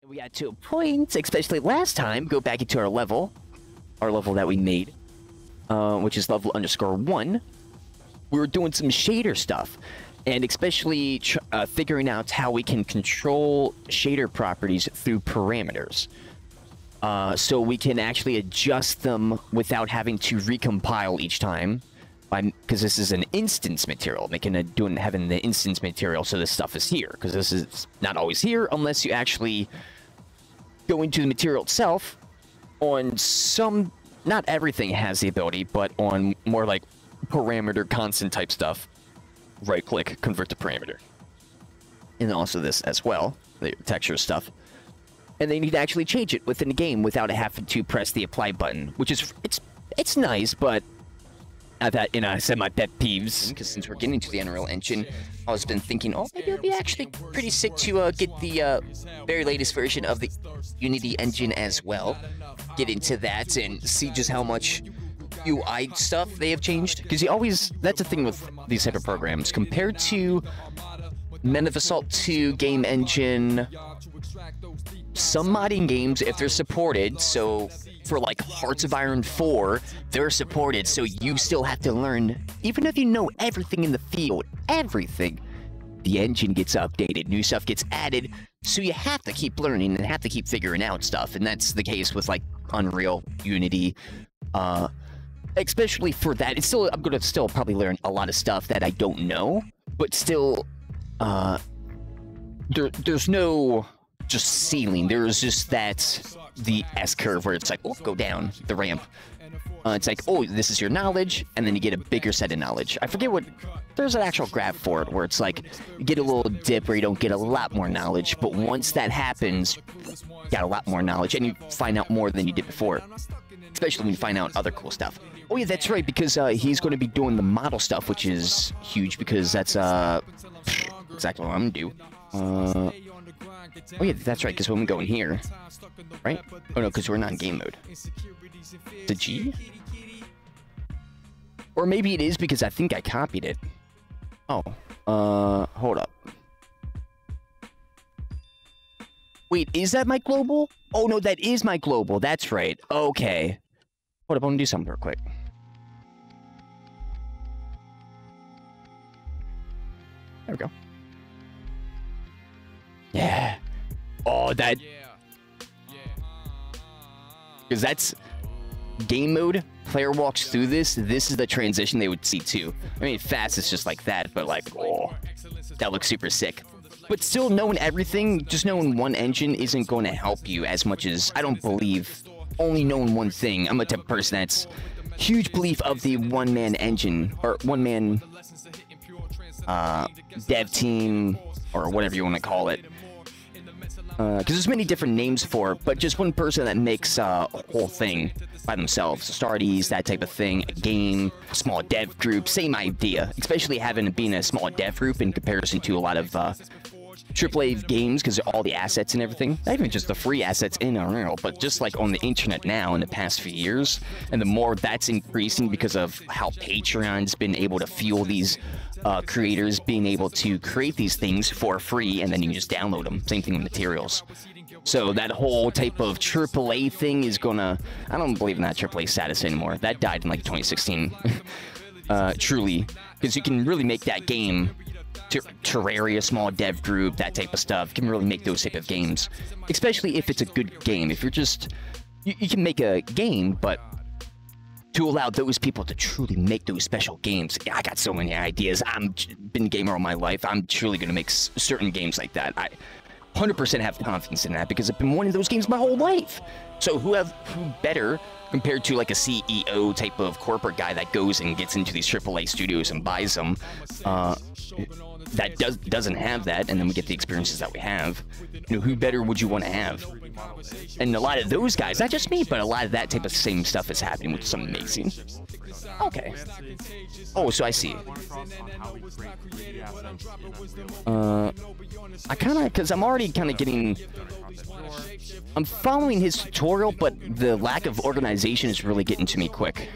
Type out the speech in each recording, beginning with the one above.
We got to a point, especially last time, go back into our level that we made, which is level _1. We were doing some shader stuff, and especially figuring out how we can control shader properties through parameters. So we can actually adjust them without having to recompile each time, because this is an instance material. Making having the instance material, so this stuff is here, because this is not always here unless you actually go into the material itself. On some, not everything has the ability, but on more like parameter constant type stuff, right click, convert to parameter. And also this as well, the texture stuff. And then you need to actually change it within the game without having to press the apply button, which is, it's nice, but I said my pet peeves, because since we're getting into the Unreal Engine, I was been thinking, oh, maybe it would be actually pretty sick to get the very latest version of the Unity engine as well. Get into that and see just how much UI stuff they have changed. Because that's the thing with these type of programs. Compared to Men of Assault 2 game engine, some modding games, if they're supported, so for like Hearts of Iron 4, they're supported, so you still have to learn, even if you know everything in the field, everything, the engine gets updated, new stuff gets added, so you have to keep learning and have to keep figuring out stuff, and that's the case with like Unreal, Unity, especially for that. It's still, I'm gonna still probably learn a lot of stuff that I don't know, but still, there's no just ceiling. There's just the S-curve where it's like, oh, go down the ramp. It's like, oh, this is your knowledge, and then you get a bigger set of knowledge. I forget what, there's an actual graph for it, where it's like, you get a little dip where you don't get a lot more knowledge, but once that happens, you got a lot more knowledge, and you find out more than you did before. Especially when you find out other cool stuff. Oh yeah, that's right, because he's going to be doing the model stuff, which is huge, because that's exactly what I'm gonna do. Oh yeah, that's right, because when we go in here, right? Oh no, because we're not in game mode. The G? Or maybe it is because I think I copied it. Oh, hold up. Wait, is that my global? Oh no, that is my global, that's right. Okay. Hold up, I want to do something real quick. There we go. Yeah. Oh, that... Because that's... Game mode, player walks through this is the transition they would see too. I mean, fast is just like that, but like, oh, that looks super sick. But still, knowing everything, just knowing one engine isn't going to help you as much as, I don't believe, only knowing one thing. I'm a type of person that's huge belief of the one-man engine, or one-man dev team, or whatever you want to call it. Because there's many different names for it, but just one person that makes a whole thing by themselves. Starties, that type of thing, a game, small dev group, same idea. Especially being a small dev group in comparison to a lot of AAA games, because of all the assets and everything. Not even just the free assets in Unreal, but just like on the internet now in the past few years. And the more that's increasing because of how Patreon's been able to fuel these creators being able to create these things for free, and then you can just download them. Same thing with materials. So that whole type of AAA thing is gonna... I don't believe in that AAA status anymore. That died in like 2016. Truly. Because you can really make that game... Terraria, small dev group, that type of stuff. You can really make those type of games. Especially if it's a good game. If you're just... You can make a game, but... to allow those people to truly make those special games. I got so many ideas. I've been a gamer all my life. I'm truly going to make certain games like that. I 100% have confidence in that because I've been wanting those games my whole life. So who better compared to like a CEO type of corporate guy that goes and gets into these AAA studios and buys them, that doesn't have that, and then we get the experiences that we have. You know, who better would you want to have? And a lot of those guys, not just me, but a lot of that type of same stuff is happening, which is amazing. Okay. Oh, so I see. I kind of, because I'm already kind of getting... I'm following his tutorial, but the lack of organization is really getting to me quick.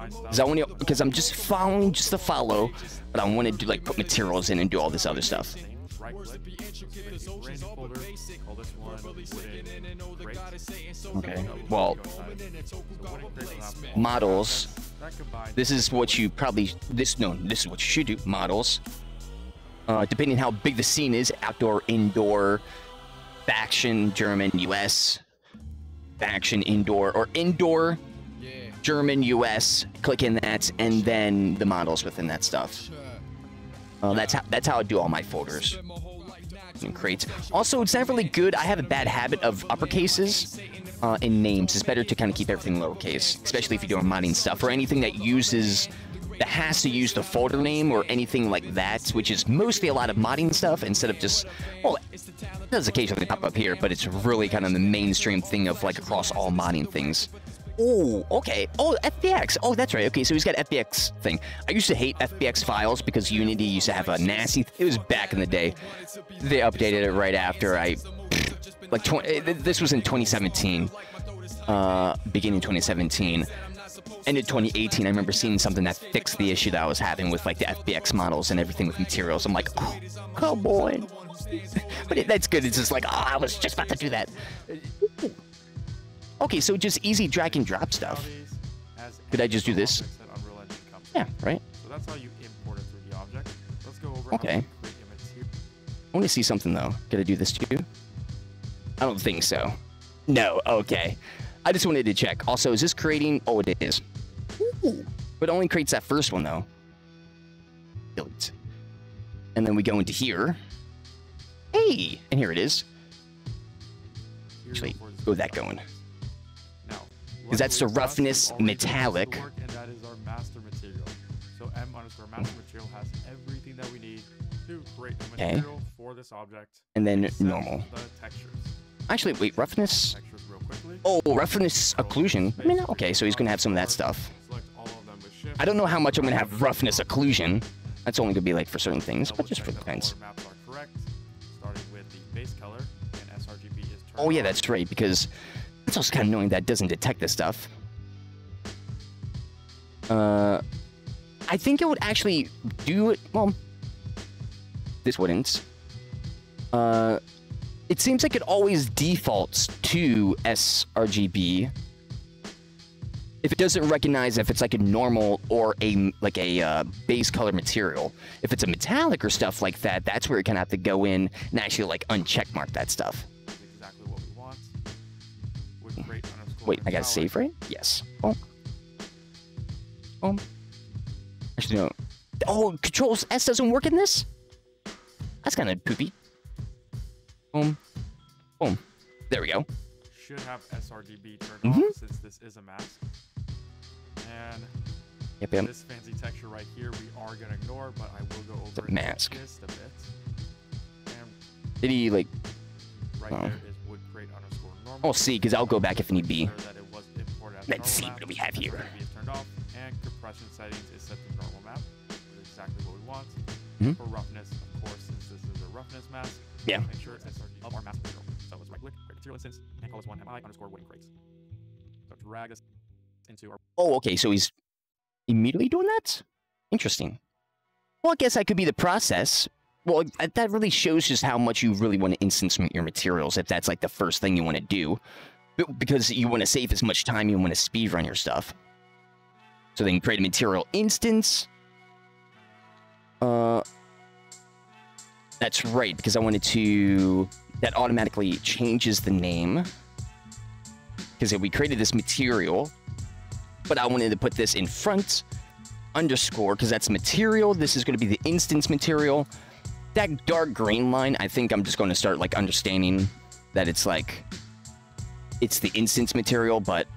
Because I'm just following just to follow, but I want to do like put materials in and do all this other stuff. right click, so make a brand new folder, call this one wooden crate. Okay. Well, So wooden crate will have models. that combined. This is what you probably this is what you should do. Models. Depending how big the scene is, outdoor, indoor, faction, German, US, faction, indoor, or indoor, German, US. Click in that, and then the models within that stuff. That's how I do all my folders and crates. Also, it's not really good. I have a bad habit of uppercases in names. It's better to kind of keep everything lowercase, especially if you're doing modding stuff or anything that has to use the folder name or anything like that, which is mostly a lot of modding stuff instead of just, well, it does occasionally pop up here, but it's really kind of the mainstream thing of like across all modding things. Oh, okay. Oh, FBX. Oh, that's right. Okay, so he's got FBX thing. I used to hate FBX files because Unity used to have a nasty... It was back in the day. They updated it right after this was in 2017. Beginning 2017. End of 2018, I remember seeing something that fixed the issue that I was having with like the FBX models and everything with materials. I'm like, oh, come on. But that's good. It's just like, oh, I was just about to do that. Okay, so just easy drag and drop stuff. Could I just do this? Yeah, right. So that's how you import it through the object. Let's go over okay. How you create images here. I want to see something though. Could I do this too? I don't think so. No, okay. I just wanted to check. Also, is this creating? Oh, it is. Ooh. But it only creates that first one though. Delete. And then we go into here. Hey, and here it is. Actually, go that going. Because that's the roughness metallic. And that is our master material. So M_master material has everything that we need to create a material for this object. And then normal. The textures. Actually, wait, roughness. Textures real quickly. Oh, roughness occlusion. I mean, okay, so he's gonna have some of that stuff. Select all of them with shift. I don't know how much I'm gonna have roughness occlusion. That's only gonna be like for certain things, but just for the fence. Maps are correct. Starting with the base color and sRGB is turned Oh yeah, on. that's right, because it's also kind of annoying that it doesn't detect this stuff. I think it would actually do it. Well, this wouldn't. It seems like it always defaults to sRGB if it doesn't recognize if it's like a normal or a base color material. If it's a metallic or stuff like that, that's where you kind of have to go in and actually like uncheck mark that stuff. Exactly what we want. Wait, I got to save, right? Yes. Boom. Boom. Actually, no. Oh, Control S doesn't work in this? That's kind of poopy. Boom. Boom. There we go. Should have sRGB turned on since this is a mask. And yep. This fancy texture right here we are going to ignore, but I will go over the mask. Just a bit. And did he like... right there is would create underscore normal. I'll see, because I'll go back if need be. That it was imported as Let's see what we have here. Is turned off, and compression settings is set to normal map. That's exactly what we want. For roughness, of course, since this is a roughness mask, yeah. Make sure it's sRGB of our mask material. So let's right click, create material instance, and call this one mi underscore wooden crates. So drag this into our... Oh, okay, so he's immediately doing that? Interesting. Well, I guess that could be the process. Well, that really shows just how much you really want to instance your materials, if that's like the first thing you want to do. Because you want to save as much time, you want to speed run your stuff. So then create a material instance. That's right, because I wanted to... That automatically changes the name. Because we created this material, but I wanted to put this in front, underscore, because that's material. This is going to be the instance material. That dark green line, I think I'm just going to start like understanding that it's like, it's the instance material, but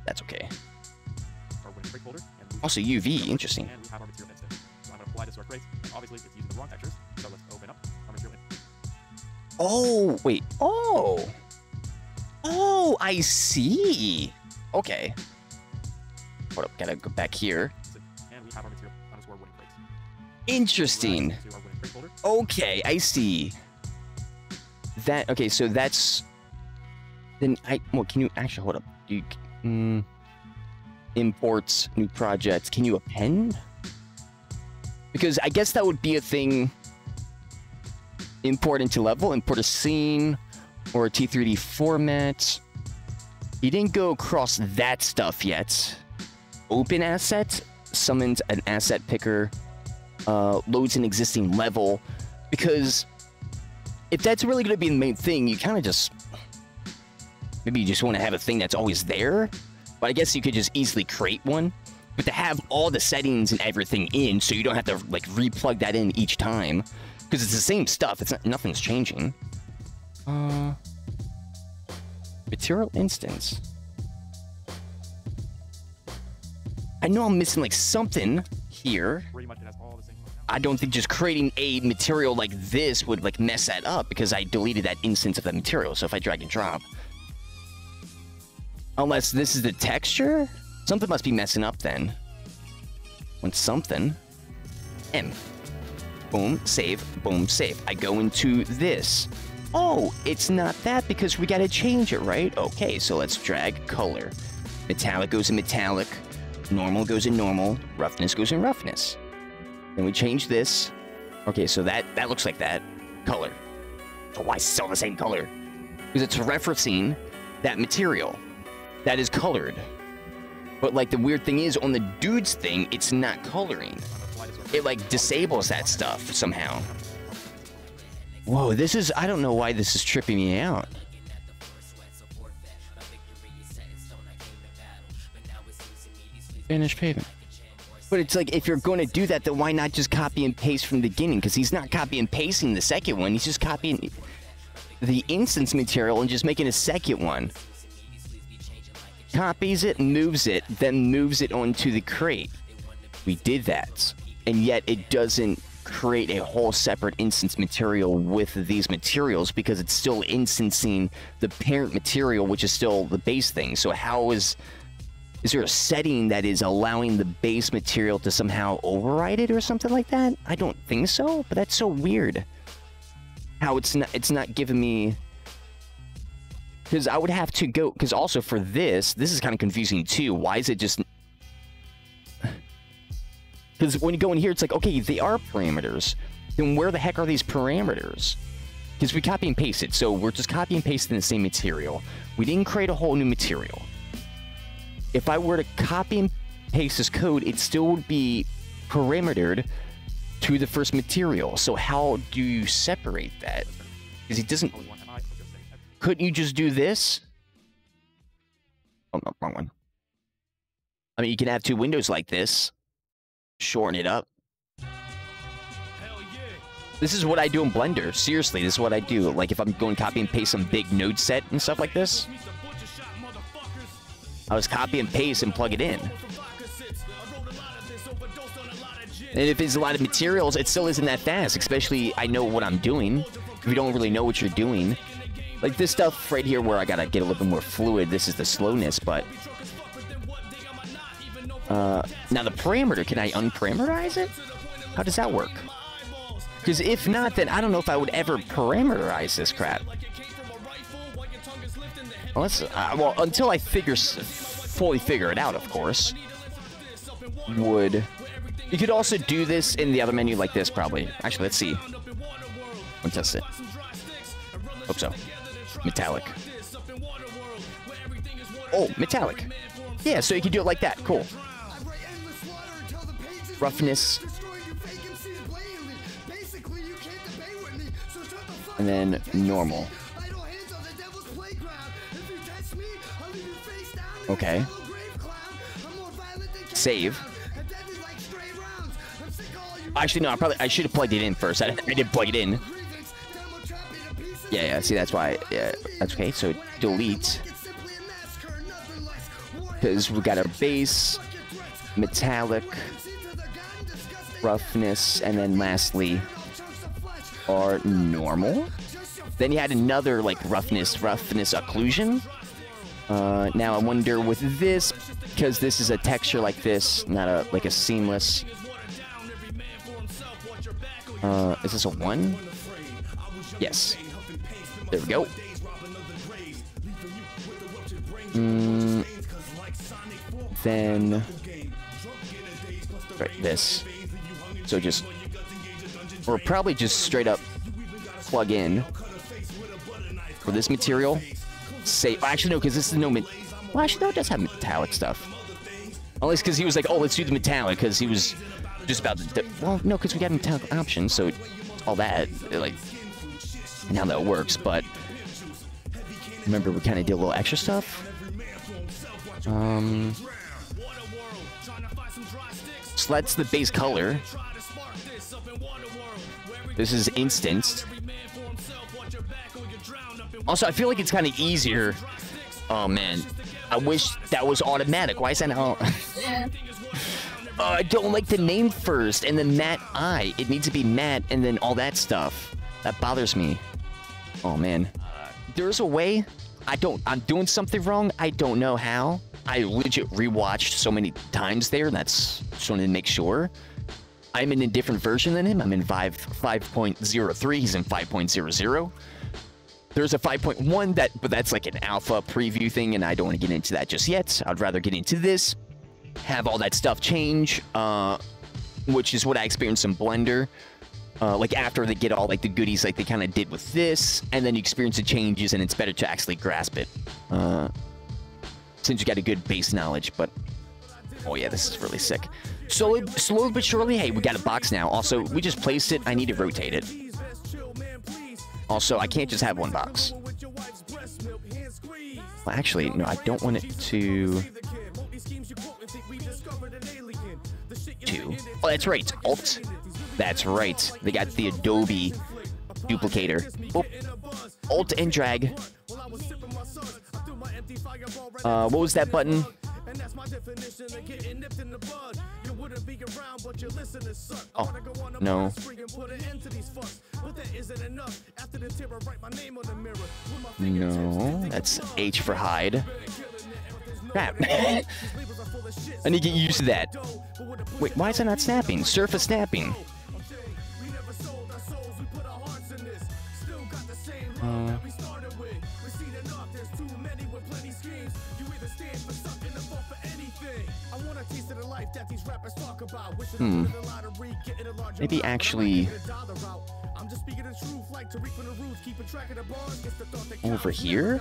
that's okay. Also UV, interesting. And we have our material instance. So I'm going to apply this to our crate. Obviously, it's using the wrong textures, so let's open up our material instance. Oh, wait. Oh. Oh, I see. Okay. Hold up, gotta go back here. And we have our material underscore wooden crates. Interesting. Okay, I see. That, okay, so that's... Then well, can you actually, hold up. You, imports, new projects. Can you append? Because I guess that would be a thing Import into level, import a scene, or a T3D format. You didn't go across that stuff yet. Open asset, summons an asset picker, loads an existing level. Because if that's really going to be the main thing, you kind of just... Maybe you just want to have a thing that's always there. But I guess you could just easily create one. But to have all the settings and everything in, so you don't have to like re-plug that in each time. Because it's the same stuff. It's not, nothing's changing. Material instance. I know I'm missing like something here. Pretty much it has all the same. I don't think just creating a material like this would like mess that up because I deleted that instance of that material. So if I drag and drop, unless this is the texture, something must be messing up then. When something, M, boom, save, boom, save. I go into this. Oh, it's not that because we got to change it, right? Okay, so let's drag color. Metallic goes in metallic. Normal goes in normal. Roughness goes in roughness. Then we change this. Okay, so that looks like that. Color. So why is it still the same color? Because it's referencing that material that is colored. But like the weird thing is on the dude's thing, it's not coloring. It like disables that stuff somehow. Whoa, this is, I don't know why this is tripping me out. Finish pavement. But it's like, if you're going to do that, then why not just copy and paste from the beginning? Because he's not copy and pasting the second one. He's just copying the instance material and just making a second one. Copies it, moves it, then moves it onto the crate. We did that. And yet it doesn't create a whole separate instance material with these materials because it's still instancing the parent material, which is still the base thing. So how is there a setting that is allowing the base material to somehow override it or something like that? I don't think so, but that's so weird. How it's not giving me... Because I would have to go... Because also for this is kind of confusing too. Why is it just... Because when you go in here, it's like, okay, they are parameters. Then where the heck are these parameters? Because we copy and paste it, so we're just copy and pasting the same material. We didn't create a whole new material. If I were to copy and paste this code, it still would be parametered to the first material. So how do you separate that? Because he doesn't... Couldn't you just do this? Oh, no, wrong one. I mean, you can have two windows like this. Shorten it up. This is what I do in Blender. Seriously, this is what I do. Like, if I'm going to copy and paste some big node set and stuff like this, I was copy and paste and plug it in. And if it's a lot of materials, it still isn't that fast, especially I know what I'm doing. If you don't really know what you're doing. Like this stuff right here where I gotta get a little bit more fluid, this is the slowness, but... now the parameter, can I unparameterize it? How does that work? Because if not, then I don't know if I would ever parameterize this crap. Well, well, until I fully figure it out, of course. You could also do this in the other menu like this, probably. Actually, let's see. Let's test it. Hope so. Metallic. Oh, metallic. Yeah, so you can do it like that. Cool. Roughness. And then normal. Okay. Save. Actually, no, I should have plugged it in first. I didn't plug it in. Yeah, see, that's why. Yeah, that's okay. So delete. Because we got our base, metallic, roughness, and then lastly, our normal. Then you had another, like, roughness occlusion. Now I wonder with this, because this is a texture like this, not like a seamless. Is this a 1? Yes. There we go. Then right, this. So just, or probably just straight up plug in for this material. Say, actually no, because this is no. Well, actually no, it does have metallic stuff. Unless because he was like, oh, let's do the metallic, because he was just about to. Well, no, because we got a metallic option, so all that like now that it works. But remember, we kind of did a little extra stuff. So that's the base color. This is instanced. Also, I feel like it's kind of easier. Oh man, I wish that was automatic. Why is that not? I don't like the name first and then matte eye. It needs to be matte and then all that stuff. That bothers me. Oh man, there's a way. I'm doing something wrong. I don't know how. I legit rewatched so many times there. That's just wanted to make sure. I'm in a different version than him. I'm in 5.03. He's in 5.00. There's a 5.1 but that's like an alpha preview thing, and I don't want to get into that just yet. I'd rather get into this, have all that stuff change, which is what I experienced in Blender. Like after they get all like the goodies like they kind of did with this, and then you experience the changes, and it's better to actually grasp it. Since you got a good base knowledge, but oh yeah, this is really sick. Slowly but surely, hey, we got a box now. Also, we just placed it. I need to rotate it. Also, I can't just have one box. Well, actually, no, I don't want it to... Two. Oh, that's right. Alt. That's right. They got the Adobe duplicator. Oh. Alt and drag. What was that button? Oh, no. No, that's H for hide. Crap. I need to get used to that. Wait, why is it not snapping? Surface snapping. Maybe actually over here?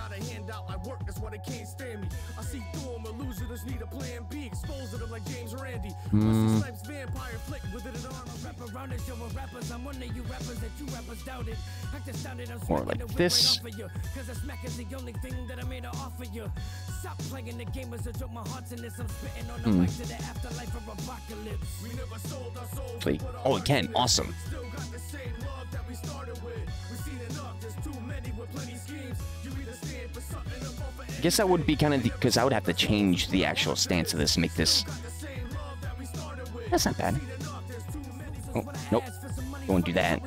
Or like this. Oh, again, awesome. I guess that would be kind of because I would have to change the actual stance of this, make this. That's not bad. Oh, nope. Don't do that.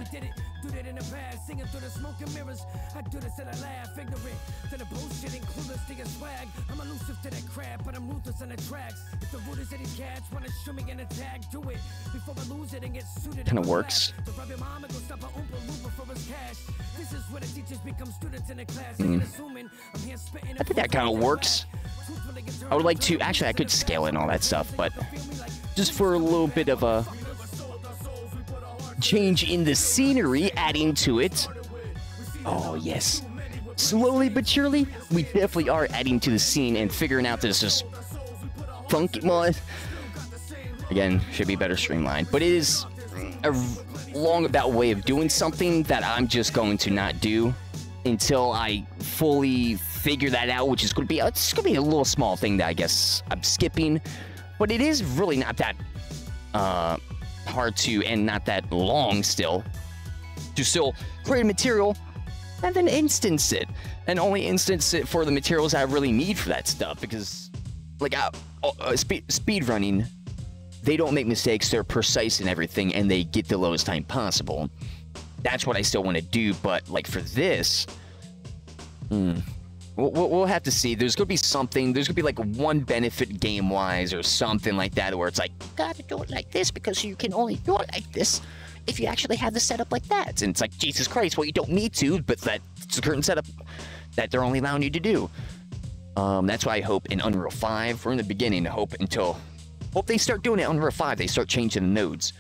Kind of works. I think that kind of works. I would like to, actually I could scale it and all that stuff, but just for a little bit of a change in the scenery, adding to it. Oh yes. Slowly but surely, we definitely are adding to the scene and figuring out this is funky. Well, again, should be better streamlined, but it is a long about way of doing something that I'm just going to not do until I fully figure that out, which is going to be, it's going to be a little small thing that I guess I'm skipping, but it is really not that hard to, and not that long still, to still create a material and then instance it, and only instance it for the materials I really need for that stuff, because like speed running, they don't make mistakes, they're precise in everything, and they get the lowest time possible. That's what I still want to do, but like for this, we'll have to see. There's gonna be something, there's gonna be like one benefit game-wise or something like that, where it's like, you gotta do it like this because you can only do it like this if you actually have the setup like that. And it's like, Jesus Christ, well, you don't need to, but that's the current setup that they're only allowing you to do. That's why I hope in Unreal 5, we're in the beginning, hope they start doing it in Unreal 5, they start changing the nodes.